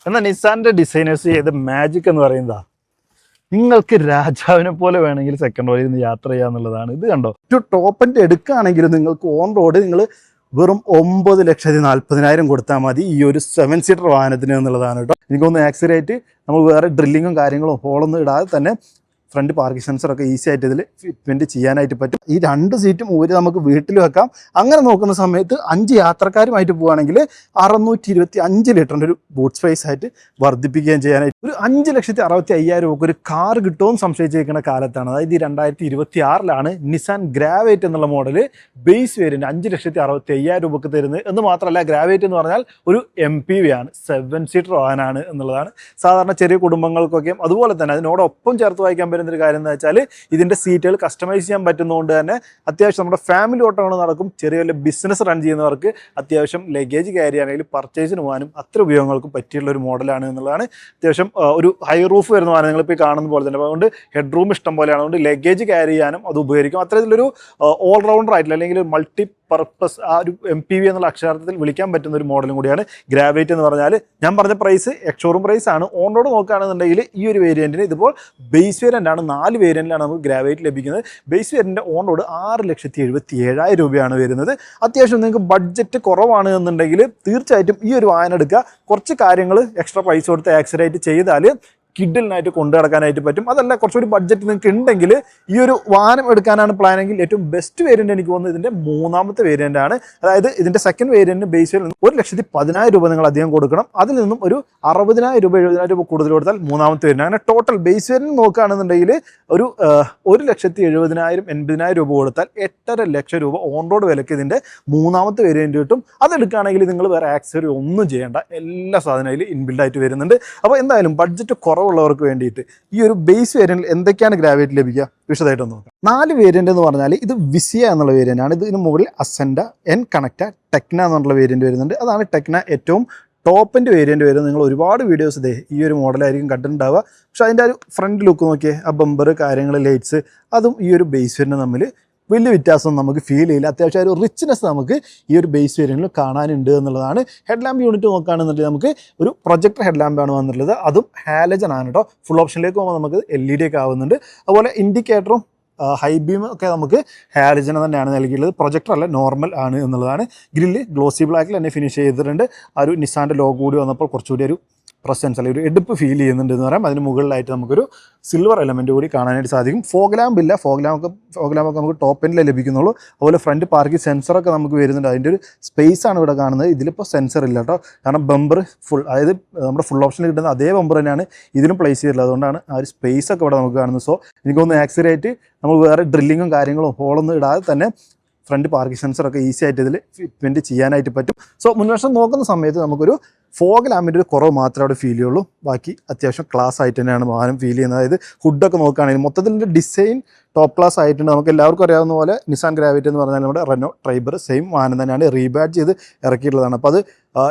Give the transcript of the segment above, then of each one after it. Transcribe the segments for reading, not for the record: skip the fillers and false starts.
എന്നാൽ നിസാന്റെ ഡിസൈനേഴ്സ് ചെയ്ത മാജിക് എന്ന് പറയുന്നതാ, നിങ്ങൾക്ക് രാജാവിനെ പോലെ വേണമെങ്കിൽ സെക്കൻഡ് റോയിൽ നിന്ന് യാത്ര ചെയ്യാന്നുള്ളതാണ്. ഇത് കണ്ടോ, ഒരു ടോപ്പിൻ്റെ എടുക്കുകയാണെങ്കിലും നിങ്ങൾക്ക് ഓൺ റോഡ് നിങ്ങൾ വെറും 9,40,000 കൊടുത്താൽ മതി ഈ ഒരു 7 സീറ്റർ വാഹനത്തിന് എന്നുള്ളതാണ് കേട്ടോ. എനിക്കൊന്ന് ആക്സിഡേറ്റ് നമ്മൾ വേറെ ഡ്രില്ലിങ്ങും കാര്യങ്ങളും ഹോളൊന്നും ഇടാതെ തന്നെ ഫ്രണ്ട് പാർക്കിംഗ് സെൻസറൊക്കെ ഈസി ആയിട്ട് ഇതിൽ ഫിറ്റ് ചെയ്യാനായിട്ട് പറ്റും. ഈ 2 സീറ്റും ഊരി നമുക്ക് വീട്ടിൽ വെക്കാം. അങ്ങനെ നോക്കുന്ന സമയത്ത് 5 യാത്രക്കാരുമായിട്ട് പോവുകയാണെങ്കിൽ 625 ലിറ്ററിൻ്റെ ഒരു ബൂട്ട് സ്പേസ് ആയിട്ട് വർദ്ധിപ്പിക്കുകയും ചെയ്യാനായിട്ട് ഒരു 5,65,000 രൂപ ഒരു കാർ കിട്ടുമെന്ന് സംശയിച്ചിരിക്കുന്ന കാലത്താണ്. അതായത് ഈ 2026 നിസാൻ ഗ്രാവേറ്റ് എന്നുള്ള മോഡൽ ബേസ് വേരിയൻറ്റ് 5,65,000 രൂപക്ക് തരുന്നത്. എന്ന് മാത്രമല്ല, ഗ്രാവേറ്റ് എന്ന് പറഞ്ഞാൽ ഒരു MPV ആണ്, 7 സീറ്റർ വാഹനമാണ് എന്നുള്ളതാണ്. സാധാരണ ചെറിയ കുടുംബങ്ങൾക്കൊക്കെ അതുപോലെ തന്നെ അതിനോടൊപ്പം ചേർത്ത് വായിക്കാൻ ഒരു കാര്യം എന്ന് വെച്ചാൽ ഇതിന്റെ സീറ്റുകൾ കസ്റ്റമൈസ് ചെയ്യാൻ പറ്റുന്നതുകൊണ്ട് തന്നെ അത്യാവശ്യം നമ്മുടെ ഫാമിലി ഓട്ടങ്ങൾ നടക്കും. ചെറിയ വലിയ ബിസിനസ് റൺ ചെയ്യുന്നവർക്ക് അത്യാവശ്യം ലഗേജ് ക്യാരി ചെയ്യാനാണെങ്കിൽ പർച്ചേസിന് പോകാനും അത്ര ഉപയോഗങ്ങൾക്ക് പറ്റിയുള്ള ഒരു മോഡലാണ് എന്നുള്ളതാണ്. അത്യാവശ്യം ഒരു ഹൈ റൂഫ് വരുന്ന വാഹനങ്ങൾ ഇപ്പോൾ കാണുന്ന പോലെ തന്നെ, അതുകൊണ്ട് ഹെഡ് റൂം ഇഷ്ടം പോലെയാണ്. അതുകൊണ്ട് ലഗേജ് ക്യാരി ചെയ്യാനും അത് ഉപകരിക്കും. അത്തരത്തിലൊരു ഓൾറൗണ്ടർ ആയിട്ടുള്ള അല്ലെങ്കിൽ മൾട്ടി പർപ്പസ് ആ ഒരു MPV എന്നുള്ള അക്ഷരാർത്ഥത്തിൽ വിളിക്കാൻ പറ്റുന്ന ഒരു മോഡലും കൂടിയാണ് ഗ്രാവേറ്റ് എന്ന് പറഞ്ഞാൽ. ഞാൻ പറഞ്ഞ പ്രൈസ് എക്സ്ഷോറൂം പ്രൈസ് ആണ്. ഓൺ റോഡ് നോക്കുകയാണെന്നുണ്ടെങ്കിൽ ഈ ഒരു വേരിയൻറ്റിന് ഇതിപ്പോൾ ബേസ് വേരിയൻ്റ് ആണ്. 4 വേരിയൻറ്റിലാണ് നമുക്ക് ഗ്രാവേറ്റ് ലഭിക്കുന്നത്. ബേസ് വേരിയൻ്റെ ഓൺ റോഡ് 6,77,000 രൂപയാണ് വരുന്നത്. അത്യാവശ്യം നിങ്ങൾക്ക് ബഡ്ജറ്റ് കുറവാണ് എന്നുണ്ടെങ്കിൽ തീർച്ചയായിട്ടും ഈ ഒരു വാഹനം എടുക്കുക. കുറച്ച് കാര്യങ്ങൾ എക്സ്ട്രാ പൈസ കൊടുത്ത് ആക്സിഡേറ്റ് ചെയ്താൽ കിഡിലിനായിട്ട് കൊണ്ടു നടക്കാനായിട്ട് പറ്റും. അതല്ല കുറച്ചൊരു ബഡ്ജറ്റ് നിങ്ങൾക്ക് ഉണ്ടെങ്കിൽ ഈ ഒരു വാഹനം എടുക്കാനാണ് പ്ലാനെങ്കിൽ ഏറ്റവും ബെസ്റ്റ് വേരിയൻറ്റ് എനിക്ക് തോന്നുന്നത് ഇതിൻ്റെ 3ാമത്തെ വേരിയൻ്റ് ആണ്. അതായത് ഇതിൻ്റെ സെക്കൻഡ് വേരിയൻറ്റിന് ബേസ് വേരിയൻറ്റ് 1,10,000 രൂപ നിങ്ങൾ അധികം കൊടുക്കണം. അതിൽ നിന്നും ഒരു 60,000 രൂപ 70,000 രൂപ കൂടുതൽ കൊടുത്താൽ 3ാമത്തെ വേരിയൻറ്റ്. അങ്ങനെ ടോട്ടൽ ബേസ് വേരിയൻറ്റ് നോക്കുകയാണെന്നുണ്ടെങ്കിൽ ഒരു 1,70,000 80,000 രൂപ കൊടുത്താൽ 8.5 ലക്ഷം രൂപ ഓൺ റോഡ് വിലക്ക് ഇതിൻ്റെ 3ാമത്തെ വേരിയൻറ്റ് കിട്ടും. അതെടുക്കുകയാണെങ്കിൽ നിങ്ങൾ വേറെ ആക്സസറി ഒന്നും ചെയ്യേണ്ട, എല്ലാ സാധനവും അതിൽ ഇൻബിൽഡായിട്ട് വരുന്നുണ്ട്. അപ്പോൾ എന്തായാലും ബഡ്ജറ്റ് കുറവുള്ളവർക്ക് വേണ്ടിയിട്ട് ഈ ഒരു ബേസ് വേരിയൻറ്റിൽ എന്തൊക്കെയാണ് ഗ്രാവേറ്റ് ലഭിക്കുക വിശദമായിട്ടൊന്ന് നോക്കാം. 4 വേരിയൻ്റ് എന്ന് പറഞ്ഞാൽ ഇത് വിസിയ എന്നുള്ള വേരിയൻ്റ് ആണ്. ഇതിന് മുകളിൽ അസെൻഡ, എൻ കണക്റ്റ, ടെക്ന എന്നുള്ള വേരിയൻറ്റ് വരുന്നുണ്ട്. അതാണ് ടെക്ന ഏറ്റവും ടോപ്പിൻ്റെ വേരിയൻറ്റ് വരുന്നത്. നിങ്ങൾ ഒരുപാട് വീഡിയോസ് ഈ ഒരു മോഡലായിരിക്കും കണ്ടിട്ടുണ്ടാവുക. പക്ഷെ അതിൻ്റെ ഒരു ഫ്രണ്ട് ലുക്ക് നോക്കിയേ, ആ ബമ്പർ കാര്യങ്ങൾ ലൈറ്റ്സ് അതും ഈ ഒരു ബേസ് വേരിയൻറ്റ് തമ്മിൽ വലിയ വ്യത്യാസം നമുക്ക് ഫീൽ ചെയ്യില്ല. അത്യാവശ്യം ഒരു റിച്ച്നെസ് നമുക്ക് ഈ ഒരു ബേസ് വേരിയൻറ്റിൽ കാണാനുണ്ട് എന്നുള്ളതാണ്. ഹെഡ് ലാമ്പ് യൂണിറ്റ് നോക്കുകയാണെന്നുണ്ടെങ്കിൽ നമുക്ക് ഒരു പ്രൊജക്ടർ ഹെഡ് ലാമ്പാണ് വന്നിട്ടുള്ളത്. അതും ഹാലജൻ ആണ് കേട്ടോ. ഫുൾ ഓപ്ഷനിലേക്ക് പോകുമ്പോൾ നമുക്ക് LED ഒക്കെ ആവുന്നുണ്ട്. അതുപോലെ ഇൻഡിക്കേറ്ററും ഹൈ ബീം ഒക്കെ നമുക്ക് ഹാലജൻ തന്നെയാണ് നൽകിയിട്ടുള്ളത്. പ്രൊജക്ടർ അല്ല, നോർമൽ ആണ് എന്നുള്ളതാണ്. ഗ്രില്ല് ഗ്ലോസി ബ്ലാക്കിൽ തന്നെ ഫിനിഷ് ചെയ്തിട്ടുണ്ട്. ആ ഒരു നിസാൻ്റെ ലോഗോ കൂടി വന്നപ്പോൾ കുറച്ചുകൂടി ഒരു പ്രസൻസ് അല്ലെങ്കിൽ ഒരു എടുപ്പ് ഫീൽ ചെയ്യുന്നുണ്ട് എന്ന് പറയാം. അതിന് മുകളിലായിട്ട് നമുക്കൊരു സിൽവർ എലമെൻറ്റ് കൂടി കാണാനായിട്ട് സാധിക്കും. ഫോഗ് ലാമ്പ് ഇല്ല, ഫോഗ് ലാമ്പൊക്കെ നമുക്ക് ടോപ്പ് എൻഡിലേ ലഭിക്കുന്നുള്ളൂ. അതുപോലെ ഫ്രണ്ട് പാർക്കിംഗ് സെൻസറൊക്കെ നമുക്ക് വരുന്നുണ്ട്. അതിൻ്റെ ഒരു സ്പേസ് ആണ് ഇവിടെ കാണുന്നത്. ഇതിലിപ്പോൾ സെൻസർ ഇല്ല കേട്ടോ, കാരണം ബമ്പർ ഫുൾ, അതായത് നമ്മുടെ ഫുൾ ഓപ്ഷനിൽ കിട്ടുന്ന അതേ ബമ്പർ തന്നെയാണ് ഇതിലും പ്ലേസ് ചെയ്തിട്ടുള്ളത്. അതുകൊണ്ടാണ് ആ ഒരു സ്പേസ് ഒക്കെ ഇവിടെ നമുക്ക് കാണുന്നത്. സോ എനിക്കൊന്ന് ആക്സിഡേറ്റ് നമ്മൾ വേറെ ഡ്രില്ലിങ്ങും കാര്യങ്ങളും ഹോളൊന്നും ഇടാതെ തന്നെ ഫ്രണ്ട് പാർക്കിംഗ് സെൻസറൊക്കെ ഈസി ആയിട്ട് ഇതിൽ ഫിറ്റ് ചെയ്യാനായിട്ട് പറ്റും. സോ മുൻവശം നോക്കുന്ന സമയത്ത് നമുക്കൊരു ഫോഗ് ലാമ്പിൻ്റെ ഒരു കുറവ് മാത്രമേ അവിടെ ഫീൽ ചെയ്യുള്ളൂ. ബാക്കി അത്യാവശ്യം ക്ലാസ് ആയിട്ട് തന്നെയാണ് വാഹനം ഫീൽ ചെയ്യുന്നത്. അതായത് ഹുഡൊക്കെ നോക്കുകയാണെങ്കിൽ മൊത്തത്തിൻ്റെ ഡിസൈൻ ടോപ്പ് ക്ലാസ് ആയിട്ടുണ്ട്. നമുക്ക് എല്ലാവർക്കും അറിയാവുന്ന പോലെ നിസാൻ ഗ്രാവിറ്റി എന്ന് പറഞ്ഞാൽ നമ്മുടെ റെനോ ട്രൈബർ സെയിം വാഹനം തന്നെയാണ്, റീബാഡ് ചെയ്ത് ഇറക്കിയിട്ടുള്ളതാണ്. അപ്പോൾ അത്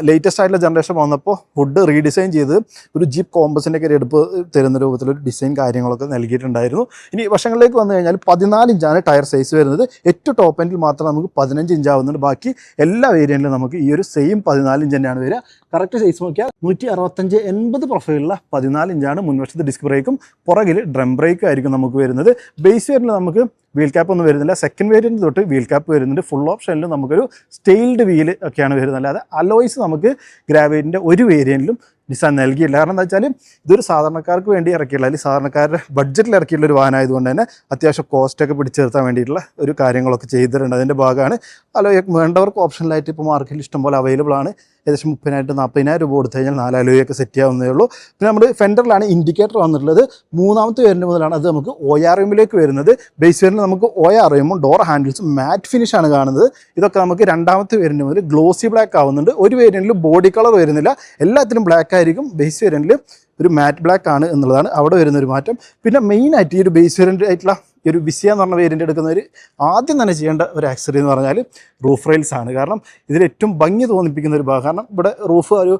ലേറ്റസ്റ്റ് ആയിട്ടുള്ള ജനറേഷൻ വന്നപ്പോൾ ഹുഡ് റീഡിസൈൻ ചെയ്ത് ഒരു ജീപ്പ് കോമ്പസിൻ്റെ ഒക്കെ എടുപ്പ് തരുന്ന രൂപത്തിലൊരു ഡിസൈൻ കാര്യങ്ങളൊക്കെ നൽകിയിട്ടുണ്ടായിരുന്നു. ഇനി വശങ്ങളിലേക്ക് വന്നു കഴിഞ്ഞാൽ 14 ഇഞ്ചാണ് ടയർ സൈസ് വരുന്നത്. ഏറ്റവും ടോപ്പ് എൻഡിൽ മാത്രം നമുക്ക് 15 ഇഞ്ച് ആവുന്നുണ്ട്. ബാക്കി എല്ലാ വേരിയൻറ്റിലും നമുക്ക് ഈ ഒരു സെയിം 14 ഇഞ്ച് തന്നെയാണ് വരിക. കറക്റ്റ് സൈസ് നോക്കിയാൽ 165-80 പ്രൊഫൈലുള്ള 14 ഇഞ്ചാണ്. മുൻവശത്ത് ഡിസ്ക് ബ്രേക്കും പുറകിൽ ഡ്രം ബ്രേക്കും ആയിരിക്കും നമുക്ക് വരുന്നത്. ബേസ് വേരിയൻറ്റിൽ നമുക്ക് വീൽ ക്യാപ്പ് ഒന്നും വരുന്നില്ല. സെക്കൻഡ് വേരിയൻറ്റ് തൊട്ട് വീൽ ക്യാപ്പ് വരുന്നുണ്ട്. ഫുൾ ഓപ്ഷനിൽ നമുക്കൊരു സ്റ്റെയിൽഡ് വീൽ ഒക്കെയാണ് വരുന്നത്. അല്ലാതെ അലോയ്സ് നമുക്ക് ഗ്രാവേറ്റിൻ്റെ ഒരു വേരിയൻറ്റിലും നിസാൻ നൽകിയില്ല. കാരണം എന്താ വെച്ചാൽ ഇതൊരു സാധാരണക്കാർക്ക് വേണ്ടി ഇറക്കിയില്ല, അല്ലെങ്കിൽ സാധാരണക്കാരുടെ ബഡ്ജറ്റിൽ ഇറക്കിയുള്ള ഒരു വാഹനമായതുകൊണ്ട് തന്നെ അത്യാവശ്യം കോസ്റ്റൊക്കെ പിടിച്ചു നിർത്താൻ വേണ്ടിയിട്ടുള്ള ഒരു കാര്യങ്ങളൊക്കെ ചെയ്തിട്ടുണ്ട്. അതിൻ്റെ ഭാഗമാണ് അലോയ് വേണ്ടവർക്ക് ഓപ്ഷനിലായിട്ട് ഇപ്പോൾ മാർക്കറ്റിൽ ഇഷ്ടംപോലെ അവൈലബിൾ ആണ്. ഏകദേശം 30,000-40,000 രൂപ കൊടുത്തു കഴിഞ്ഞാൽ 4 അലോയൊക്കെ സെറ്റ് ചെയ്യാവുന്നതേ ഉള്ളൂ. പിന്നെ നമ്മൾ ഫെൻഡറിലാണ് ഇൻഡിക്കേറ്റർ വന്നിട്ടുള്ളത്. 3ാമത്തെ വേരിയൻറ്റ് മുതലാണ് അത് നമുക്ക് ORM വരുന്നത്. ബേസ് വേരിയൻറ്റ് നമുക്ക് ORM ഡോർ ഹാൻഡിൽസും മാറ്റ് ഫിനിഷാണ് കാണുന്നത്. ഇതൊക്കെ നമുക്ക് 2ാമത്തെ വേരിയൻറ്റ് മുതൽ ഗ്ലോസി ബ്ലാക്ക് ആവുന്നുണ്ട്. ഒരു വേരിയൻറ്റിൽ ബോഡി കളർ വരുന്നില്ല, എല്ലാത്തിലും ബ്ലാക്ക് ആയിരിക്കും. ബേസ് വേരിയൻറ്റിൽ ഒരു മാറ്റ് ബ്ലാക്ക് ആണ് എന്നുള്ളതാണ് അവിടെ വരുന്നൊരു മാറ്റം. പിന്നെ മെയിനായിട്ട് ഈ ഒരു ബേസ് വേരിയൻ്റ് ആയിട്ടുള്ള ഈ ഒരു വിസിയ എന്ന് പറഞ്ഞ വേരിയൻ്റ് എടുക്കുന്നവർ ആദ്യം തന്നെ ചെയ്യേണ്ട ഒരു ആക്സസറി എന്ന് പറഞ്ഞാൽ റൂഫ് റെയിൽസ് ആണ്. കാരണം ഇതിൽ ഏറ്റവും ഭംഗി തോന്നിപ്പിക്കുന്ന ഒരു ഭാഗം. കാരണം ഇവിടെ റൂഫ് ഒരു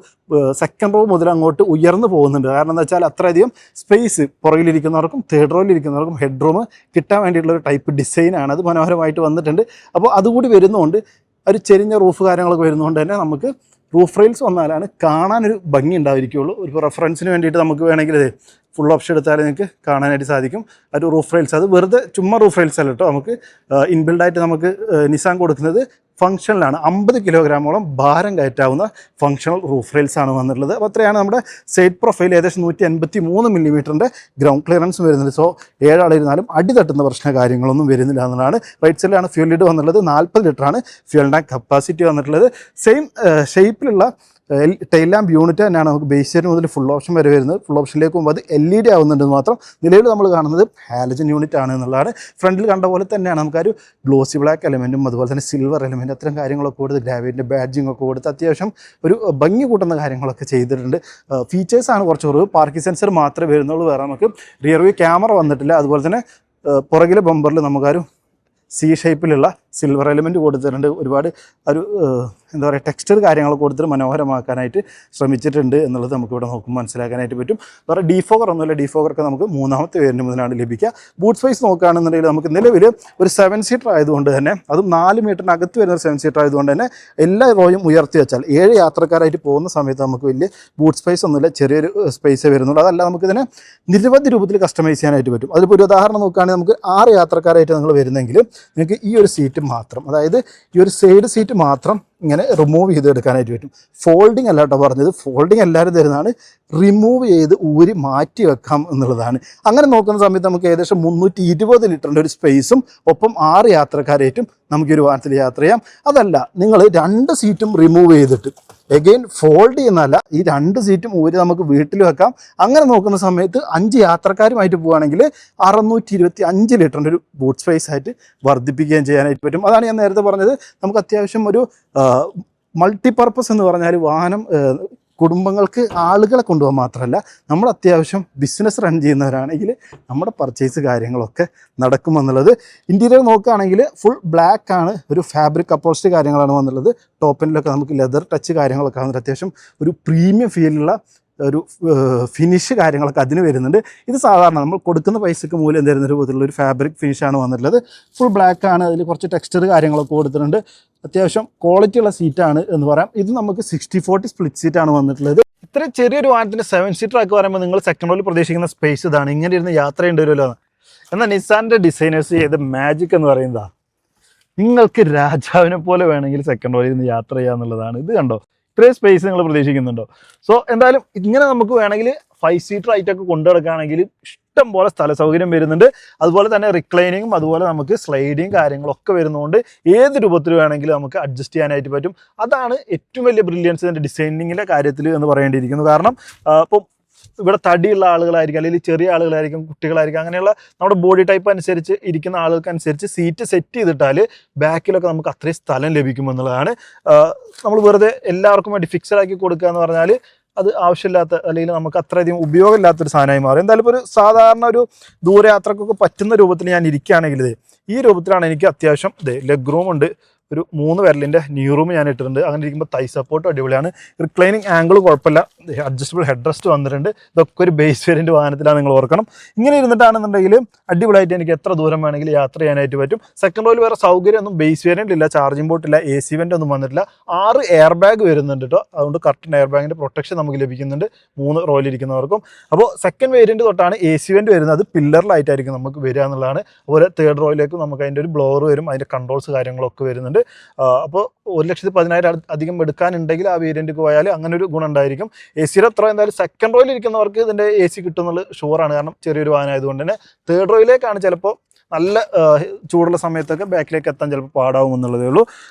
സെക്കൻഡ് റോ മുതൽ അങ്ങോട്ട് ഉയർന്നു പോകുന്നുണ്ട്. കാരണം എന്താ വെച്ചാൽ അത്രയധികം സ്പേസ് പുറകിലിരിക്കുന്നവർക്കും തേർഡ് റോയിലിരിക്കുന്നവർക്കും ഹെഡ് റൂം കിട്ടാൻ വേണ്ടിയിട്ടുള്ള ഒരു ടൈപ്പ് ഡിസൈനാണ്. അത് മനോഹരമായിട്ട് വന്നിട്ടുണ്ട്. അപ്പോൾ അതുകൂടി വരുന്നതുകൊണ്ട് ഒരു ചെരിഞ്ഞ റൂഫ് കാര്യങ്ങളൊക്കെ വരുന്നതുകൊണ്ട് തന്നെ നമുക്ക് റൂഫ് റെയിൽസ് വന്നാലാണ് കാണാനൊരു ഭംഗി ഉണ്ടായിരിക്കുള്ളൂ. ഒരു റെഫറൻസിന് വേണ്ടിയിട്ട് നമുക്ക് വേണമെങ്കിൽ ഫുൾ ഓപ്ഷൻ എടുത്താൽ നിങ്ങൾക്ക് കാണാനായിട്ട് സാധിക്കും. ഒരു റൂഫ് റെയിൽസ്, അത് വെറുതെ ചുമ്മാ റൂഫ് റെയിൽസ് അല്ല കേട്ടോ, നമുക്ക് ഇൻബിൽഡായിട്ട് നമുക്ക് നിസാൻ കൊടുക്കുന്നത് ഫംഗ്ഷനിലാണ്. 50 കിലോഗ്രാമോളം ഭാരം കയറ്റാവുന്ന ഫംഗ്ഷണൽ റൂഫ് റെയിൽസ് ആണ് വന്നിട്ടുള്ളത്. അപ്പോൾ അത്രയാണ് നമ്മുടെ സൈഡ് പ്രൊഫൈൽ. ഏകദേശം 183 മില്ലിമീറ്ററിൻ്റെ ഗ്രൗണ്ട് ക്ലിയറൻസ് വരുന്നുണ്ട്. സോ 7 ആളിരുന്നാലും അടി തട്ടുന്ന പ്രശ്ന കാര്യങ്ങളൊന്നും വരുന്നില്ല എന്നുള്ളതാണ്. റൈറ്റ് സൈഡിലാണ് ഫ്യൂൽ ലിഡ് വന്നിട്ടുള്ളത്. 40 ലിറ്ററാണ് ഫ്യൂൽ ടാങ്ക് കപ്പാസിറ്റി വന്നിട്ടുള്ളത്. സെയിം ഷേപ്പിലുള്ള ടെയിൽ ലാമ്പ് യൂണിറ്റ് തന്നെയാണ് നമുക്ക് ബേസ് വേരിയന്റ് മുതൽ ഫുൾ ഓപ്ഷൻ വരെ വരുന്നത്. ഫുൾ ഓപ്ഷനിലേക്ക് പോകുമ്പോൾ അത് LED ആവുന്നുണ്ടെന്ന് മാത്രം. നിലവിൽ നമ്മൾ കാണുന്നത് ഹാലജൻ യൂണിറ്റ് ആണ് എന്നുള്ളതാണ്. ഫ്രണ്ടിൽ കണ്ട പോലെ തന്നെയാണ് നമുക്കൊരു ഗ്ലോസി ബ്ലാക്ക് എലമെൻറ്റും അതുപോലെ തന്നെ സിൽവർ എലമെൻറ്റ് അത്തരം കാര്യങ്ങളൊക്കെ കൊടുത്ത് ഗ്രാവിറ്റിൻ്റെ ബാഡ്ജിങ് ഒക്കെ കൊടുത്ത് അത്യാവശ്യം ഒരു ഭംഗി കൂട്ടുന്ന കാര്യങ്ങളൊക്കെ ചെയ്തിട്ടുണ്ട്. ഫീച്ചേഴ്സാണ് കുറച്ച് കുറവ്. പാർക്കിംഗ് സെൻസർ മാത്രമേ വരുന്നുള്ളൂ. വേറെ നമുക്ക് റിയർ വ്യൂ ക്യാമറ വന്നിട്ടില്ല. അതുപോലെ തന്നെ പുറകിലെ ബമ്പറിൽ നമുക്കൊരു C ഷേപ്പിലുള്ള സിൽവർ എലിമെൻറ്റ് കൊടുത്തിട്ടുണ്ട്. ഒരുപാട് ഒരു എന്താ പറയുക ടെക്സ്ചർ കാര്യങ്ങളൊക്കെ കൊടുത്തിട്ട് മനോഹരമാക്കാനായിട്ട് ശ്രമിച്ചിട്ടുണ്ട് എന്നുള്ളത് നമുക്കിവിടെ നോക്കുമ്പോൾ മനസ്സിലാക്കാനായിട്ട് പറ്റും. വേറെ ഡീഫോഗർ ഒന്നുമില്ല. ഡീഫോഗറൊക്കെ നമുക്ക് 3ാമത്തെ വേരിയന്റ് മുതലാണ് ലഭിക്കുക. ബൂട്ട് സ്പേസ് നോക്കുകയാണെന്നുണ്ടെങ്കിൽ നമുക്ക് നിലവിൽ ഒരു 7 സീറ്റർ ആയതുകൊണ്ട് തന്നെ, അതും 4 മീറ്ററിനകത്ത് വരുന്ന ഒരു 7 സീറ്റർ ആയതുകൊണ്ട് തന്നെ എല്ലാ റോയും ഉയർത്തി വെച്ചാൽ 7 യാത്രക്കാരായിട്ട് പോകുന്ന സമയത്ത് നമുക്ക് വലിയ ബൂട്ട് സ്പേസ് ഒന്നുമില്ല, ചെറിയൊരു സ്പേസേ വരുന്നുള്ളൂ. അതല്ല നമുക്കിതിനെ നിരവധി രൂപത്തിൽ കസ്റ്റമൈസ് ചെയ്യാനായിട്ട് പറ്റും. അതിപ്പോൾ ഒരു ഉദാഹരണം നോക്കുകയാണെങ്കിൽ നമുക്ക് 6 യാത്രക്കാരായിട്ട് നിങ്ങൾ വരുന്നെങ്കിൽ നിങ്ങൾക്ക് ഈ ഒരു സീറ്റ് മാത്രം, അതായത് ഈ ഒരു സൈഡ് സീറ്റ് മാത്രം ഇങ്ങനെ റിമൂവ് ചെയ്തെടുക്കാനായിട്ട് പറ്റും. ഫോൾഡിങ് അല്ല കേട്ടോ പറഞ്ഞത്, ഫോൾഡിങ് എല്ലാവരും തരുന്നതാണ്. റിമൂവ് ചെയ്ത് ഊരി മാറ്റി വെക്കാം എന്നുള്ളതാണ്. അങ്ങനെ നോക്കുന്ന സമയത്ത് നമുക്ക് ഏകദേശം 320 ലിറ്ററിൻ്റെ ഒരു സ്പേസും ഒപ്പം 6 യാത്രക്കാരായിട്ടും നമുക്ക് ഒരു വാഹനത്തിൽ യാത്ര ചെയ്യാം. അതല്ല നിങ്ങൾ 2 സീറ്റും റിമൂവ് ചെയ്തിട്ട് എഗെയിൻ ഫോൾഡ് ചെയ്യുന്നതല്ല, ഈ 2 സീറ്റും ഊരി നമുക്ക് വീട്ടിൽ വെക്കാം. അങ്ങനെ നോക്കുന്ന സമയത്ത് 5 യാത്രക്കാരുമായിട്ട് പോവുകയാണെങ്കിൽ 625 ലിറ്ററിൻ്റെ ഒരു ബൂട്ട് സ്പേസ് ആയിട്ട് വർദ്ധിപ്പിക്കുകയും ചെയ്യാനായിട്ട് പറ്റും. അതാണ് ഞാൻ നേരത്തെ പറഞ്ഞത്. നമുക്ക് അത്യാവശ്യം ഒരു മൾട്ടിപർപ്പസ് എന്ന് പറഞ്ഞാൽ വാഹനം കുടുംബങ്ങൾക്ക് ആളുകളെ കൊണ്ടുപോകാൻ മാത്രമല്ല, നമ്മൾ അത്യാവശ്യം ബിസിനസ് റൺ ചെയ്യുന്നവരാണെങ്കിൽ നമ്മുടെ പർച്ചേസ് കാര്യങ്ങളൊക്കെ നടക്കുമെന്നുള്ളത്. ഇൻറ്റീരിയർ നോക്കുകയാണെങ്കിൽ ഫുൾ ബ്ലാക്ക് ആണ്. ഒരു ഫാബ്രിക് അപ്പോൾസ്റ്റി കാര്യങ്ങളാണ് വന്നുള്ളത്. ടോപ്പിലൊക്കെ നമുക്ക് ലെതർ ടച്ച് കാര്യങ്ങളൊക്കെ വന്നിട്ട് അത്യാവശ്യം ഒരു പ്രീമിയം ഫീലുള്ള ഒരു ഫിനിഷ് കാര്യങ്ങളൊക്കെ അതിന് വരുന്നുണ്ട്. ഇത് സാധാരണ നമ്മൾ കൊടുക്കുന്ന പൈസക്ക് മൂല്യം തരുന്ന രൂപത്തിലുള്ള ഒരു ഫാബ്രിക് ഫിനിഷാണ് വന്നിട്ടുള്ളത്. ഫുൾ ബ്ലാക്ക് ആണ്. അതിൽ കുറച്ച് ടെക്സ്ചർ കാര്യങ്ങളൊക്കെ കൊടുത്തിട്ടുണ്ട്. അത്യാവശ്യം ക്വാളിറ്റി ഉള്ള സീറ്റാണ് എന്ന് പറയാം. ഇത് നമുക്ക് 60-40 സ്പ്ലിറ്റ് സീറ്റാണ് വന്നിട്ടുള്ളത്. ഇത്രയും ചെറിയൊരു വാഹനത്തിൻ്റെ 7 സീറ്റർ ആക്കി പറയുമ്പോൾ നിങ്ങൾ സെക്കൻഡ് റോയിൽ പ്രതീക്ഷിക്കുന്ന സ്പേസ് ഇതാണ്. ഇങ്ങനെ ഇരുന്ന് യാത്ര ചെയ്യേണ്ടി വരുമല്ലോ. എന്നാൽ നിസാൻ്റെ ഡിസൈനേഴ്സ് ചെയ്ത മാജിക് എന്ന് പറയുന്നതാണ്, നിങ്ങൾക്ക് രാജാവിനെ പോലെ വേണമെങ്കിൽ സെക്കൻഡ് റോയിൽ ഇരുന്ന് യാത്ര ചെയ്യുക എന്നുള്ളതാണ്. ഇത് കണ്ടോ, ഇത്രയും സ്പേസ് നിങ്ങൾ പ്രതീക്ഷിക്കുന്നുണ്ടോ? സോ എന്തായാലും ഇങ്ങനെ നമുക്ക് വേണമെങ്കിൽ 5 സീറ്റർ ആയിട്ടൊക്കെ കൊണ്ടുനടക്കുകയാണെങ്കിൽ ഇഷ്ടം പോലെ സ്ഥല സൗകര്യം വരുന്നുണ്ട്. അതുപോലെ തന്നെ റിക്ലൈനിങ്ങും അതുപോലെ നമുക്ക് സ്ലൈഡിങ് കാര്യങ്ങളൊക്കെ വരുന്നതുകൊണ്ട് ഏത് രൂപത്തിൽ വേണമെങ്കിലും നമുക്ക് അഡ്ജസ്റ്റ് ചെയ്യാനായിട്ട് പറ്റും. അതാണ് ഏറ്റവും വലിയ ബ്രില്യൻസ് ഇതിൻ്റെ ഡിസൈനിങ്ങിൻ്റെ കാര്യത്തിൽ എന്ന് പറയേണ്ടിയിരിക്കുന്നു. കാരണം ഇപ്പം ഇവിടെ തടിയുള്ള ആളുകളായിരിക്കും, അല്ലെങ്കിൽ ചെറിയ ആളുകളായിരിക്കും, കുട്ടികളായിരിക്കും, അങ്ങനെയുള്ള നമ്മുടെ ബോഡി ടൈപ്പ് അനുസരിച്ച് ഇരിക്കുന്ന ആളുകൾക്കനുസരിച്ച് സീറ്റ് സെറ്റ് ചെയ്തിട്ടാൽ ബാക്കിലൊക്കെ നമുക്ക് അത്രയും സ്ഥലം ലഭിക്കുമെന്നുള്ളതാണ്. നമ്മൾ വെറുതെ എല്ലാവർക്കും വേണ്ടി ഫിക്സഡ് ആക്കി കൊടുക്കുക എന്ന് പറഞ്ഞാൽ അത് ആവശ്യമില്ലാത്ത, അല്ലെങ്കിൽ നമുക്ക് അത്രയധികം ഉപയോഗമില്ലാത്തൊരു സാധനമായി മാറും. എന്തായാലും ഇപ്പോൾ ഒരു സാധാരണ ഒരു ദൂരയാത്രക്കൊക്കെ പറ്റുന്ന രൂപത്തിൽ ഞാൻ ഇരിക്കുകയാണെങ്കിൽ ഈ രൂപത്തിലാണ് എനിക്ക് അത്യാവശ്യം ലെഗ് റൂം ഉണ്ട്. ഒരു 3 വിരലിൻ്റെ ന്യൂ റൂം ഞാൻ ഇട്ടിട്ടുണ്ട്. അങ്ങനെ ഇരിക്കുമ്പോൾ തൈ സപ്പോർട്ടും അടിപൊളിയാണ്. റിക്ലൈനിങ് ആംഗിൾ കുഴപ്പമില്ല. അഡ്ജസ്റ്റബിൾ ഹെഡ് റെസ്റ്റ് വന്നിട്ടുണ്ട്. ഇതൊക്കെ ഒരു ബേസ് വേരിയൻ്റ് വാഹനത്തിലാണ്, നിങ്ങൾ ഓർക്കണം. ഇങ്ങനെ ഇരുന്നിട്ടാണെന്നുണ്ടെങ്കിൽ അടിപൊളിയായിട്ട് എനിക്ക് എത്ര ദൂരം വേണമെങ്കിലും യാത്ര ചെയ്യാനായിട്ട് പറ്റും. സെക്കൻഡ് റോയിൽ വേറെ സൗകര്യമൊന്നും ബേസ് വേരിയൻ്റ് ഇല്ല, ചാർജിംഗ് പോർട്ട് ഇല്ല, AC വെൻ്റ് ഒന്നും വന്നിട്ടില്ല. 6 എയർ ബാഗ് വരുന്നുണ്ട് കേട്ടോ. അതുകൊണ്ട് കറക്റ്റ് എയർ ബാഗിൻ്റെ പ്രൊട്ടക്ഷൻ നമുക്ക് ലഭിക്കുന്നുണ്ട് 3 റോയിലിരിക്കുന്നവർക്കും. അപ്പോൾ സെക്കൻഡ് വേരിയൻ്റ് തൊട്ടാണ് AC വെൻ്റ് വരുന്നത്. അത് പില്ലറിലായിട്ടായിരിക്കും നമുക്ക് വരിക എന്നുള്ളതാണ്. അതുപോലെ തേർഡ് റോയിലേക്ക് നമുക്ക് അതിൻ്റെ ഒരു ബ്ലോവർ വരും, അതിൻ്റെ കൺട്രോൾസ് കാര്യങ്ങളൊക്കെ വരുന്നുണ്ട്. അപ്പോൾ 1,10,000 അധികം എടുക്കാനുണ്ടെങ്കിൽ ആ വേരിയൻറ്റ് പോയാൽ അങ്ങനെ ഒരു ഗുണം ഉണ്ടായിരിക്കും. AC-യുടെ അത്ര എന്തായാലും സെക്കൻഡ് റോയിൽ ഇരിക്കുന്നവർക്ക് ഇതിൻ്റെ AC കിട്ടുമെന്നുള്ളത് ഷുവറാണ്. കാരണം ചെറിയൊരു വാഹനം ആയതുകൊണ്ട് തന്നെ. തേർഡ് റോയിലേക്കാണ് ചിലപ്പോൾ നല്ല ചൂടുള്ള സമയത്തൊക്കെ ബാക്കിലേക്ക് എത്താൻ ചിലപ്പോൾ പാടാവും എന്നുള്ളതേ ഉള്ളൂ.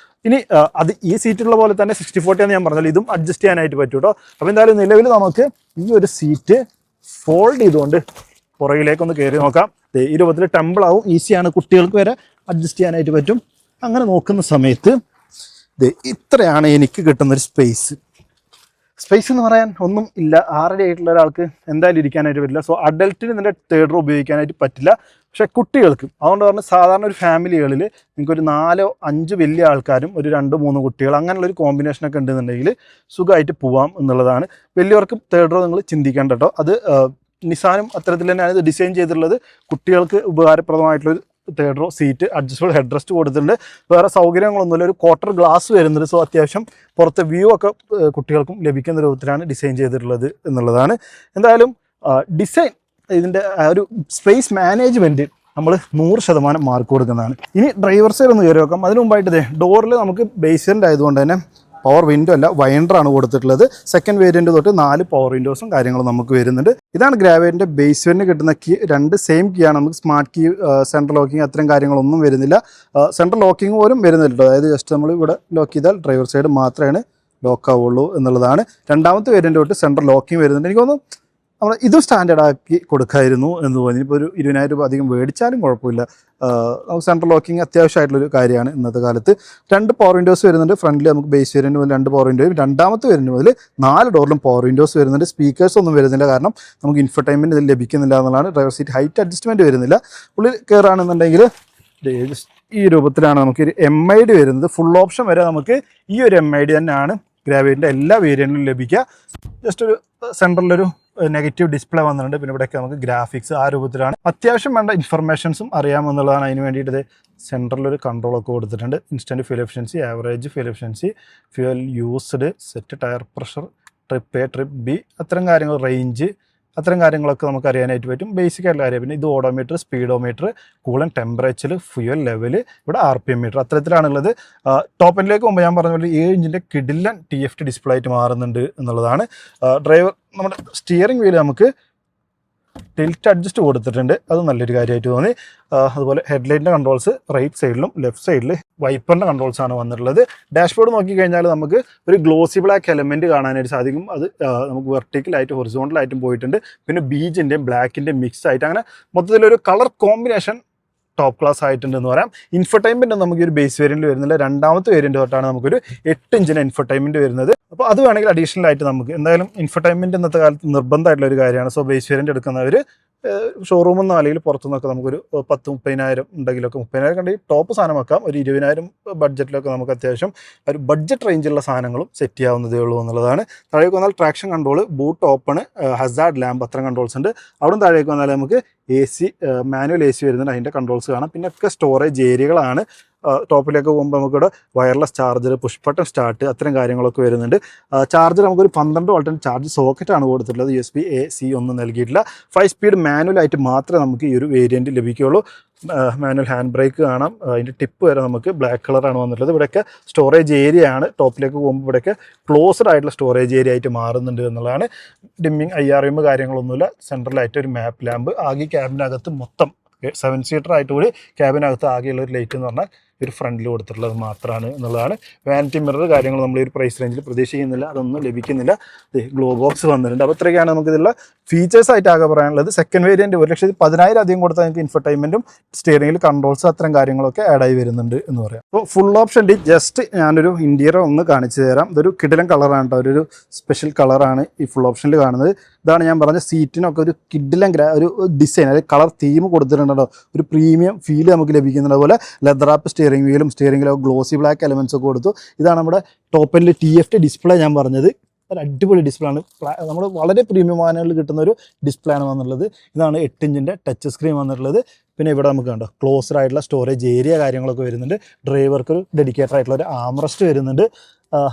ഇനി അത് ഈ സീറ്റുള്ള പോലെ തന്നെ 60-40 എന്ന് ഞാൻ പറഞ്ഞാൽ ഇതും അഡ്ജസ്റ്റ് ചെയ്യാനായിട്ട് പറ്റും കേട്ടോ. അപ്പോൾ എന്തായാലും നിലവിൽ നമുക്ക് ഈ ഒരു സീറ്റ് ഫോൾഡ് ചെയ്തുകൊണ്ട് പുറകിലേക്കൊന്ന് കയറി നോക്കാം. ഈ രൂപത്തിൽ ടെമ്പിളാവും, ഈസിയാണ്, കുട്ടികൾക്ക് വരെ അഡ്ജസ്റ്റ് ചെയ്യാനായിട്ട് പറ്റും. അങ്ങനെ നോക്കുന്ന സമയത്ത് ഇത്രയാണ് എനിക്ക് കിട്ടുന്നൊരു സ്പേസ് എന്ന് പറയാൻ ഒന്നും ഇല്ല. 6 ആയിട്ടുള്ള ഒരാൾക്ക് എന്തായാലും ഇരിക്കാനായിട്ട് പറ്റില്ല. സോ അഡൽട്ടിന് ഇതിൻ്റെ തേർഡ് റോ ഉപയോഗിക്കാനായിട്ട് പറ്റില്ല. പക്ഷേ കുട്ടികൾക്ക്, അതുകൊണ്ട് പറഞ്ഞാൽ സാധാരണ ഒരു ഫാമിലികളിൽ നിങ്ങൾക്കൊരു 4-5 വലിയ ആൾക്കാരും ഒരു 2-3 കുട്ടികൾ അങ്ങനെയുള്ളൊരു കോമ്പിനേഷനൊക്കെ ഉണ്ടെന്നുണ്ടെങ്കിൽ സുഖമായിട്ട് പോവാം എന്നുള്ളതാണ്. വലിയവർക്ക് തേർഡ് റോ നിങ്ങൾ ചിന്തിക്കേണ്ട കേട്ടോ. അത് നിസാനും അത്തരത്തിൽ തന്നെയാണ് ഇത് ഡിസൈൻ ചെയ്തിട്ടുള്ളത്. കുട്ടികൾക്ക് ഉപകാരപ്രദമായിട്ടുള്ളൊരു third row seat adjustable head rest കൊടുത്തിട്ടുണ്ട്. വേറെ സൗകര്യങ്ങളൊന്നുമില്ല. ഒരു ക്വാർട്ടർ ഗ്ലാസ് വരുന്നുണ്ട്. സോ അത്യാവശ്യം പുറത്തെ വ്യൂ ഒക്കെ കുട്ടികൾക്കും ലഭിക്കുന്ന രൂപത്തിലാണ് ഡിസൈൻ ചെയ്തിട്ടുള്ളത് എന്നുള്ളതാണ്. എന്തായാലും ഡിസൈൻ ഇതിൻ്റെ ഒരു സ്പേസ് മാനേജ്മെൻറ്റ് നമ്മൾ 100% മാർക്ക് കൊടുക്കുന്നതാണ്. ഇനി ഡ്രൈവർ സൈഡ് ഒന്ന് കയറി വെക്കാം. അതിന് മുമ്പായിട്ട് ഡോറിൽ നമുക്ക് ബേസ്മെൻ്റ് ആയതുകൊണ്ട് തന്നെ പവർ വിൻഡോ അല്ല വൈൻഡറാണ് കൊടുത്തിട്ടുള്ളത്. സെക്കൻഡ് വേരിയൻറ്റ് തൊട്ട് 4 പവർ വിൻഡോസും കാര്യങ്ങളും നമുക്ക് വരുന്നുണ്ട്. ഇതാണ് ഗ്രാവേറ്റിൻ്റെ ബേസ്മെൻറ്റിന് കിട്ടുന്ന കീ. 2 സെയിം കീ ആണ്. നമുക്ക് സ്മാർട്ട് കീ, സെൻട്രൽ ലോക്കിംഗ് അത്തരം കാര്യങ്ങളൊന്നും വരുന്നില്ല. സെൻട്രൽ ലോക്കിംഗ് പോലും വരുന്നില്ല. അതായത് ജസ്റ്റ് നമ്മൾ ഇവിടെ ലോക്ക് ചെയ്താൽ ഡ്രൈവർ സൈഡ് മാത്രമേ ലോക്ക് ആവുള്ളൂ എന്നുള്ളതാണ്. രണ്ടാമത്തെ വേരിയൻറ്റ് തൊട്ട് സെൻട്രൽ ലോക്കിംഗ് വരുന്നുണ്ട്. എനിക്ക് തോന്നുന്നു നമ്മൾ ഇതും സ്റ്റാൻഡേർഡ് ആക്കി കൊടുക്കായിരുന്നു എന്ന് തോന്നി. ഇപ്പോൾ ഒരു 20,000 രൂപ അധികം മേടിച്ചാലും കുഴപ്പമില്ല. നമുക്ക് സെൻട്രൽ ലോക്കിംഗ് അത്യാവശ്യമായിട്ടുള്ളൊരു കാര്യമാണ് ഇന്നത്തെ കാലത്ത്. 2 പവർ വിൻഡോസ് വരുന്നുണ്ട്. ഫ്രണ്ടിൽ നമുക്ക് ബേസ് വേരിയൻറ്റ് മുതൽ 2 പവർ വിൻഡോയും രണ്ടാമത്തെ വേരിയൻറ്റ് മുതൽ 4 ഡോറിലും പവർ വിൻഡോസ് വരുന്നുണ്ട്. സ്പീക്കേഴ്സ് ഒന്നും വരുന്നില്ല, കാരണം നമുക്ക് ഇൻഫർടൈൻമെൻറ്റ് ഇതിൽ ലഭിക്കുന്നില്ല എന്നുള്ളതാണ്. ഡ്രൈവർ സീറ്റ് ഹൈറ്റ് അഡ്ജസ്റ്റ്മെൻറ്റ് വരുന്നില്ല. ഉള്ളിൽ കയറുകയാണെന്നുണ്ടെങ്കിൽ ഈ രൂപത്തിലാണ് നമുക്ക് ഒരു MID വരുന്നത്. ഫുൾ ഓപ്ഷൻ വരെ നമുക്ക് ഈ ഒരു MID തന്നെയാണ് ഗ്രാവേറ്റിൻ്റെ എല്ലാ വേരിയൻറ്റിലും ലഭിക്കുക. ജസ്റ്റ് ഒരു സെൻട്രലൊരു നെഗറ്റീവ് ഡിസ്പ്ലേ വന്നിട്ടുണ്ട്. പിന്നെ ഇവിടെയൊക്കെ നമുക്ക് ഗ്രാഫിക്സ് ആ രൂപത്തിലാണ്. അത്യാവശ്യം വേണ്ട ഇൻഫർമേഷൻസും അറിയാമെന്നുള്ളതാണ്. അതിന് വേണ്ടിയിട്ട് സെൻട്രലൊരു കൺട്രോളൊക്കെ കൊടുത്തിട്ടുണ്ട്. Instant fuel efficiency, average fuel efficiency, fuel used, set tyre pressure, trip A, trip B, അത്തരം കാര്യങ്ങൾ, റേഞ്ച്, അത്തരം കാര്യങ്ങളൊക്കെ നമുക്ക് അറിയാനായിട്ട് പറ്റും. ബേസിക് ആയിട്ടുള്ള കാര്യം. പിന്നെ ഇത് odometer, speedometer, കൂളൻ temperature, fuel level, ഇവിടെ RPM മീറ്റർ, അത്തരത്തിലാണുള്ളത്. ടോപ്പ് എൻഡിലേക്ക് പോകുമ്പോൾ ഞാൻ പറഞ്ഞ പോലെ 7 ഇഞ്ചിൻ്റെ കിഡിലൻ TFT ഡിസ്പ്ലേ ആയിട്ട് മാറുന്നുണ്ട് എന്നുള്ളതാണ്. ഡ്രൈവർ നമ്മുടെ സ്റ്റിയറിംഗ് വീല് നമുക്ക് ടിൽറ്റ് അഡ്ജസ്റ്റ് കൊടുത്തിട്ടുണ്ട്. അത് നല്ലൊരു കാര്യമായിട്ട് തോന്നി. അതുപോലെ ഹെഡ്ലൈറ്റിൻ്റെ കൺട്രോൾസ് റൈറ്റ് സൈഡിലും ലെഫ്റ്റ് സൈഡിൽ വൈപ്പറിൻ്റെ കൺട്രോൾസാണ് വന്നിട്ടുള്ളത്. ഡാഷ്ബോർഡ് നോക്കിക്കഴിഞ്ഞാൽ നമുക്ക് ഒരു ഗ്ലോസി ബ്ലാക്ക് എലമെൻറ്റ് കാണാനായിട്ട് സാധിക്കും. അത് നമുക്ക് വെർട്ടിക്കലായിട്ട് ഹൊറിസോണ്ടലായിട്ടും പോയിട്ടുണ്ട്. പിന്നെ ബീജിൻ്റെയും ബ്ലാക്കിൻ്റെയും മിക്സ് ആയിട്ട് അങ്ങനെ മൊത്തത്തിലൊരു കളർ കോമ്പിനേഷൻ ടോപ്പ് ക്ലാസ് ആയിട്ടുണ്ടെന്ന് പറയാം. ഇൻഫർടൈൻമെൻറ്റ് നമുക്ക് ഒരു ബേസ് വേരിയൻറ്റ് വരുന്നില്ല. രണ്ടാമത്തെ വേരിയൻറ്റ് തൊട്ടാണ് നമുക്കൊരു 8 ഇഞ്ചിന് ഇൻഫർടൈൻമെൻറ്റ് വരുന്നത്. അപ്പോൾ അത് വേണമെങ്കിൽ അഡീഷണൽ ആയിട്ട് നമുക്ക് എന്തായാലും ഇൻഫർടൈൻമെൻറ്റ് ഇന്നത്തെ കാലത്ത് നിർബന്ധമായിട്ടുള്ള ഒരു കാര്യമാണ്. സോ ബേസ് വേരിയൻറ്റ് എടുക്കുന്നവർ ഷോറൂമിൽ നിന്ന് അല്ലെങ്കിൽ പുറത്തുനിന്നൊക്കെ നമുക്കൊരു 10-30,000 ഉണ്ടെങ്കിലൊക്കെ 30,000 കണ്ടെങ്കിൽ ടോപ്പ് സാധനം വെക്കാം. ഒരു 20,000 ബഡ്ജറ്റിലൊക്കെ നമുക്ക് അത്യാവശ്യം ഒരു ബഡ്ജറ്റ് റേഞ്ചിലുള്ള സാധനങ്ങളും സെറ്റ് ചെയ്യാവുന്നതേ ഉള്ളൂ എന്നുള്ളതാണ്. താഴേക്ക് വന്നാൽ traction control, boot open, Hazard lamp, അത്തരം കൺട്രോൾസ് ഉണ്ട്. അവിടെ താഴേക്ക് വന്നാൽ നമുക്ക് AC, മാനുവൽ AC വരുന്നുണ്ട്. അതിൻ്റെ കൺട്രോൾസ് കാണാം. പിന്നെ ഒക്കെ സ്റ്റോറേജ് ഏരിയകളാണ്. ടോപ്പിലേക്ക് പോകുമ്പോൾ നമുക്കിവിടെ wireless charger, push button start, അത്തരം കാര്യങ്ങളൊക്കെ വരുന്നുണ്ട്. ചാർജർ നമുക്കൊരു 12 വോൾട്ടിൻ്റെ ചാർജ് സോക്കറ്റാണ് കൊടുത്തിട്ടുള്ളത്. USB A-C ഒന്നും നൽകിയിട്ടില്ല. 5 സ്പീഡ് മാനുവലായിട്ട് മാത്രമേ നമുക്ക് ഈ ഒരു വേരിയൻറ്റ് ലഭിക്കുകയുള്ളൂ. മാനുവൽ ഹാൻഡ് ബ്രേക്ക് കാണാം. അതിൻ്റെ ടിപ്പ് വരെ നമുക്ക് ബ്ലാക്ക് കളറാണ് വന്നിട്ടുള്ളത്. ഇവിടെയൊക്കെ സ്റ്റോറേജ് ഏരിയ ആണ്. ടോപ്പിലേക്ക് പോകുമ്പോൾ ഇവിടെയൊക്കെ ക്ലോസ്ഡ് ആയിട്ടുള്ള സ്റ്റോറേജ് ഏരിയ ആയിട്ട് മാറുന്നുണ്ട് എന്നുള്ളതാണ്. ഡിമ്മിങ്, IRM കാര്യങ്ങളൊന്നുമില്ല. സെൻട്രലായിട്ട് ഒരു മാപ്പ് ലാമ്പ്. ആകെ ക്യാബിനകത്ത് മൊത്തം 7 സീറ്റർ ആയിട്ട് കൂടി ക്യാബിനകത്ത് ആകെയുള്ള ഒരു ലൈറ്റ് എന്ന് പറഞ്ഞാൽ ഒരു ഫ്രണ്ടിൽ കൊടുത്തിട്ടുള്ളത് മാത്രമാണ് എന്നുള്ളതാണ്. വാനിറ്റി മിറർ കാര്യങ്ങൾ നമ്മൾ ഈ ഒരു പ്രൈസ് റേഞ്ചിൽ പ്രതീക്ഷിക്കുന്നില്ല. അതൊന്നും ലഭിക്കുന്നില്ല. ഗ്ലോ ബോക്സ് വന്നിട്ടുണ്ട്. അപ്പോൾ ഇത്രയൊക്കെയാണ് നമുക്കിതിലുള്ള ഫീച്ചേഴ്സ് ആയിട്ട് ആകെ പറയാനുള്ളത്. സെക്കൻഡ് വേരിയൻറ്റ് 1,10,000 അധികം കൊടുത്താൽ നിങ്ങൾക്ക് ഇൻഫർടൈൻമെൻറ്റും സ്റ്റിയറിംഗിൽ കൺട്രോൾസ് അത്തരം കാര്യങ്ങളൊക്കെ ആഡായി വരുന്നുണ്ട് എന്ന് പറയാം. അപ്പോൾ ഫുൾ ഓപ്ഷൻ ജസ്റ്റ് ഞാനൊരു ഇൻറ്റീരിയർ ഒന്ന് കാണിച്ചു തരാം. ഇതൊരു കിടിലൻ കളറാണ് കേട്ടോ. ഒരു സ്പെഷ്യൽ കളറാണ് ഈ ഫുൾ ഓപ്ഷനിൽ കാണുന്നത്. ഇതാണ് ഞാൻ പറഞ്ഞ സീറ്റിനൊക്കെ ഒരു കിഡിലൻ ഒരു ഡിസൈൻ, അതായത് കളർ തീം കൊടുത്തിട്ടുണ്ടോ. ഒരു പ്രീമിയം ഫീൽ നമുക്ക് ലഭിക്കുന്നുണ്ട്. അതുപോലെ ലെതർ ആപ്പ് സ്റ്റിയറിംഗിലൊക്കെ ഗ്ലോസി ബ്ലാക്ക് എലമെൻറ്റ്സ് ഒക്കെ കൊടുത്തു. ഇതാണ് നമ്മുടെ ടോപ്പ് എൻഡിൽ TFT ഡിസ്പ്ലേ ഞാൻ പറഞ്ഞത്. ഒരു അടിപൊളി ഡിസ്പ്ലേ ആണ്. നമ്മൾ വളരെ പ്രീമിയം വാഹനങ്ങളിൽ കിട്ടുന്ന ഒരു ഡിസ്പ്ലേ ആണ് വന്നിട്ടുള്ളത്. ഇതാണ് 8 ഇഞ്ചിൻ്റെ ടച്ച് സ്ക്രീൻ വന്നിട്ടുള്ളത്. പിന്നെ ഇവിടെ നമുക്ക് കണ്ടോ ക്ലോസ്ഡ് ആയിട്ടുള്ള സ്റ്റോറേജ് ഏരിയ കാര്യങ്ങളൊക്കെ വരുന്നുണ്ട്. ഡ്രൈവർക്ക് ഒരു ഡെഡിക്കേറ്റഡ് ആയിട്ടുള്ള ഒരു ആംറസ്റ്റ് വരുന്നുണ്ട്.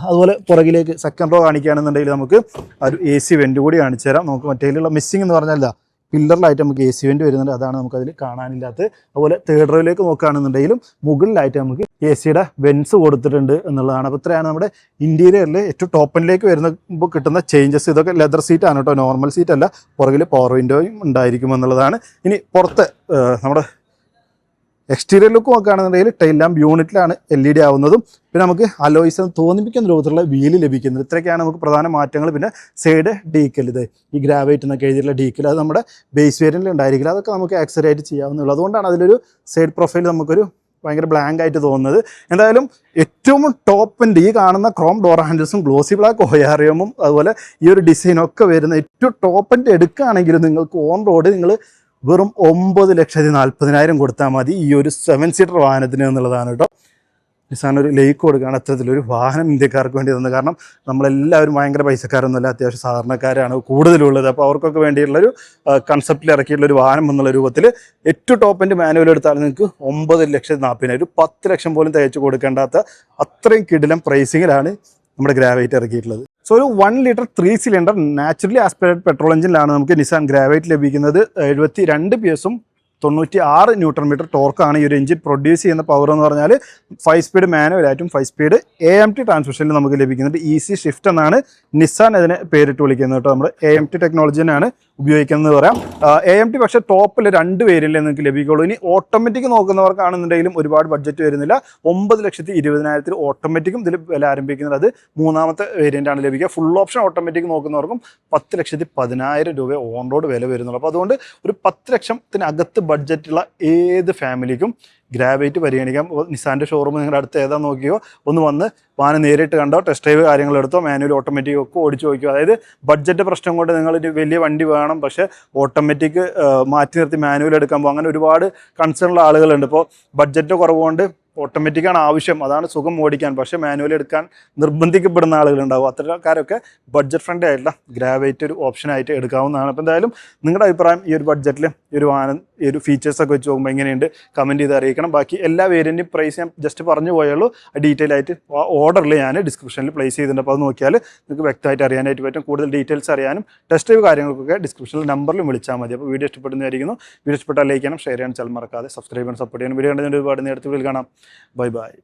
അതുപോലെ പുറകിലേക്ക് സെക്കൻഡ് റോ കാണിക്കുകയാണെന്നുണ്ടെങ്കിൽ നമുക്ക് ഒരു AC വെൻ്റ് കൂടി കാണിച്ചു തരാം. നമുക്ക് മറ്റേതിലുള്ള മിസ്സിംഗ് എന്ന് പറഞ്ഞാൽ പില്ലറിലായിട്ട് നമുക്ക് AC വെൻ്റ് വരുന്നുണ്ട്. അതാണ് നമുക്കതിൽ കാണാനില്ലാത്തത്. അതുപോലെ തേർഡ് റോയിലേക്ക് നോക്കുകയാണെന്നുണ്ടെങ്കിലും മുകളിലായിട്ട് നമുക്ക് AC-യുടെ വെൻസ് കൊടുത്തിട്ടുണ്ട് എന്നുള്ളതാണ്. അപ്പോൾ ഇത്രയാണ് നമ്മുടെ ഇൻറ്റീരിയറിൽ ഏറ്റവും ടോപ്പിലേക്ക് വരുമ്പോൾ കിട്ടുന്ന ചേഞ്ചസ്. ഇതൊക്കെ ലെതർ സീറ്റാണ് കേട്ടോ, നോർമൽ സീറ്റ് അല്ല. പുറകിൽ പവർ വിൻഡോയും ഉണ്ടായിരിക്കും എന്നുള്ളതാണ്. ഇനി പുറത്ത് നമ്മുടെ എക്സ്റ്റീരിയർ ലുക്ക് നോക്കുകയാണെന്നുണ്ടെങ്കിൽ ടൈൽ ലാമ്പ് യൂണിറ്റിലാണ് LED ആവുന്നതും. പിന്നെ നമുക്ക് അലോയ്സ് തോന്നിപ്പിക്കുന്ന രൂപത്തിലുള്ള വീല് ലഭിക്കുന്നത്. ഇത്രയൊക്കെയാണ് നമുക്ക് പ്രധാന മാറ്റങ്ങൾ. പിന്നെ സൈഡ് ഡീക്കൽ, ഇത് ഈ ഗ്രാവൈറ്റ് എന്നൊക്കെ എഴുതിയിട്ടുള്ള ഡീക്കൽ, അത് നമ്മുടെ ബേസ് വേരിയൻറ്റിൽ ഉണ്ടായിരിക്കില്ല. അതൊക്കെ നമുക്ക് ആക്സറായിട്ട് ചെയ്യാവുന്നുള്ളൂ. അതുകൊണ്ടാണ് അതിലൊരു സൈഡ് പ്രൊഫൈൽ നമുക്കൊരു ഭയങ്കര ബ്ലാങ്ക് ആയിട്ട് തോന്നുന്നത്. എന്തായാലും ഏറ്റവും ടോപ്പിൻ്റെ ഈ കാണുന്ന ക്രോം ഡോർ ഹാൻഡിൽസും ഗ്ലോസി ബ്ലാക്ക് ORM അതുപോലെ ഈ ഒരു ഡിസൈനൊക്കെ വരുന്ന ഏറ്റവും ടോപ്പിൻ്റെ എടുക്കുകയാണെങ്കിൽ നിങ്ങൾക്ക് ഓൺ റോഡ് നിങ്ങൾ വെറും 9,40,000 കൊടുത്താൽ മതി ഈ ഒരു 7 സീറ്റർ വാഹനത്തിന് എന്നുള്ളതാണ് കേട്ടോ. നിസാൻ ഒരു ലേക്ക് കൊടുക്കുകയാണ്. അത്തരത്തിലൊരു വാഹനം ഇന്ത്യക്കാർക്ക് വേണ്ടി തന്നത്. കാരണം നമ്മളെല്ലാവരും ഭയങ്കര പൈസക്കാരൊന്നുമല്ല, അത്യാവശ്യം സാധാരണക്കാരാണ് കൂടുതലുള്ളത്. അപ്പോൾ അവർക്കൊക്കെ വേണ്ടിയുള്ളൊരു കൺസെപ്റ്റിൽ ഇറക്കിയിട്ടുള്ളൊരു വാഹനം എന്നുള്ള രൂപത്തിൽ ഏറ്റവും ടോപ്പ് എൻഡ് മാനുവൽ എടുത്താൽ നിങ്ങൾക്ക് 9,40,000 ഒരു 10 ലക്ഷം പോലും തയ്ച്ചു കൊടുക്കേണ്ടാത്ത അത്രയും കിടിലം പ്രൈസിങ്ങിലാണ് നമ്മുടെ ഗ്രാവൈറ്റ് ഇറക്കിയിട്ടുള്ളത്. സോ ഒരു 1 litre 3 cylinder naturally aspirated petrol എഞ്ചിനിലാണ് നമുക്ക് നിസാൻ ഗ്രാവൈറ്റ് ലഭിക്കുന്നത്. 72 PS 96 ന്യൂട്രൺ മീറ്റർ ടോർക്കാണ് ഈ ഒരു എഞ്ചിൻ പ്രൊഡ്യൂസ് ചെയ്യുന്ന പവർ എന്ന് പറഞ്ഞാൽ. 5 സ്പീഡ് മാനുവലായിട്ടും 5 സ്പീഡ് AMT ട്രാൻസ്മിഷനിൽ നമുക്ക് ലഭിക്കുന്നുണ്ട്. ഈസി ഷിഫ്റ്റ് എന്നാണ് നിസാൻ അതിനെ പേരിട്ട് വിളിക്കുന്നത് കേട്ടോ. നമ്മൾ AMT ടെക്നോളജി തന്നെയാണ് ഉപയോഗിക്കുന്നത് പറയാം. AMT പക്ഷേ ടോപ്പിൽ 2 വേരിയന്റിൽ നിങ്ങൾക്ക് ലഭിക്കുള്ളൂ. ഇനി ഓട്ടോമാറ്റിക് നോക്കുന്നവർക്കാണെന്നുണ്ടെങ്കിലും ഒരുപാട് ബഡ്ജറ്റ് വരുന്നില്ല. 9,20,000 ഓട്ടോമാറ്റിക്കും ഇതിൽ വില ആരംഭിക്കുന്നത്. അത് 3ാമത്തെ വേരിയന്റ് ആണ് ലഭിക്കുക. ഫുൾ ഓപ്ഷൻ ഓട്ടോമാറ്റിക് നോക്കുന്നവർക്കും 10,10,000 രൂപ ഓൺ റോഡ് വില വരുന്നുള്ളൂ. അപ്പോൾ അതുകൊണ്ട് ഒരു 10 ലക്ഷത്തിനകത്ത് ബഡ്ജറ്റുള്ള ഏത് ഫാമിലിക്കും ഗ്രാവൈറ്റ് പരിഗണിക്കാം. നിസാൻ്റെ ഷോറൂം നിങ്ങളുടെ അടുത്ത് ഏതാ നോക്കിയോ ഒന്ന് വന്ന് വാഹനം നേരിട്ട് കണ്ടോ, ടെസ്റ്റ് ഡ്രൈവ് കാര്യങ്ങളെടുത്തോ, മാനുവൽ ഓട്ടോമാറ്റിക് ഒക്കെ ഓടിച്ച് നോക്കിയോ. അതായത് ബഡ്ജറ്റ് പ്രശ്നം കൊണ്ട് നിങ്ങളൊരു വലിയ വണ്ടി വേണം, പക്ഷേ ഓട്ടോമാറ്റിക് മാറ്റി നിർത്തി മാനുവൽ എടുക്കാൻ പോകും, അങ്ങനെ ഒരുപാട് കൺസേൺ ഉള്ള ആളുകളുണ്ട്. ഇപ്പോൾ ബഡ്ജറ്റ് കുറവുകൊണ്ട് ഓട്ടോമാറ്റിക്കാണ് ആവശ്യം, അതാണ് സുഖം ഓടിക്കാൻ, പക്ഷേ മാനുവൽ എടുക്കാൻ നിർബന്ധിക്കപ്പെടുന്ന ആളുകളുണ്ടാവും. അത്തരക്കാരൊക്കെ ബഡ്ജറ്റ് ഫ്രണ്ട്ലി ആയിട്ടുള്ള ഗ്രാവൈറ്റ് ഒരു ഓപ്ഷനായിട്ട് എടുക്കാവുന്നതാണ്. അപ്പോൾ എന്തായാലും നിങ്ങളുടെ അഭിപ്രായം ഈ ഒരു ബഡ്ജറ്റിൽ ഈ ഒരു വാഹനം ഈ ഒരു ഫീച്ചേഴ്സൊക്കെ വെച്ച് നോക്കുമ്പോൾ എങ്ങനെയുണ്ട് കമൻറ്റ് ചെയ്ത് അറിയിക്കണം. ബാക്കി എല്ലാ വേരിയൻറ്റും പ്രൈസ് ഞാൻ ജസ്റ്റ് പറഞ്ഞു പോയുള്ളൂ. ഡീറ്റെയിൽ ആയിട്ട് ഓർഡറിൽ ഞാൻ ഡിസ്ക്രിപ്ഷനിൽ പ്ലേസ് ചെയ്തിട്ടുണ്ട്. അപ്പോൾ അത് നോക്കിയാൽ നിങ്ങൾക്ക് വ്യക്തമായിട്ട് അറിയാനായിട്ട് പറ്റും. കൂടുതൽ ഡീറ്റെയിൽസ് അറിയാനും ടെസ്റ്റ് ഡ്രൈവ് കാര്യങ്ങൾക്കൊക്കെ ഡിസ്ക്രിപ്ഷനിൽ നമ്പറിൽ വിളിച്ചാൽ മതി. അപ്പോൾ വീഡിയോ ഇഷ്ടപ്പെടുന്നതായിരിക്കുന്നു. വീഡിയോ ഇഷ്ടപ്പെട്ടാൽ ലൈക്ക് ചെയ്യണം, ഷെയർ ചെയ്യാൻ ചാനൽ മറക്കാതെ സബ്സ്ക്രൈബ് ചെയ്യാൻ, സപ്പോർട്ട് ചെയ്യാൻ. വീഡിയോ കണ്ടതിന് ഒരുപാട് നേരത്തെ കാണാം. Bye bye.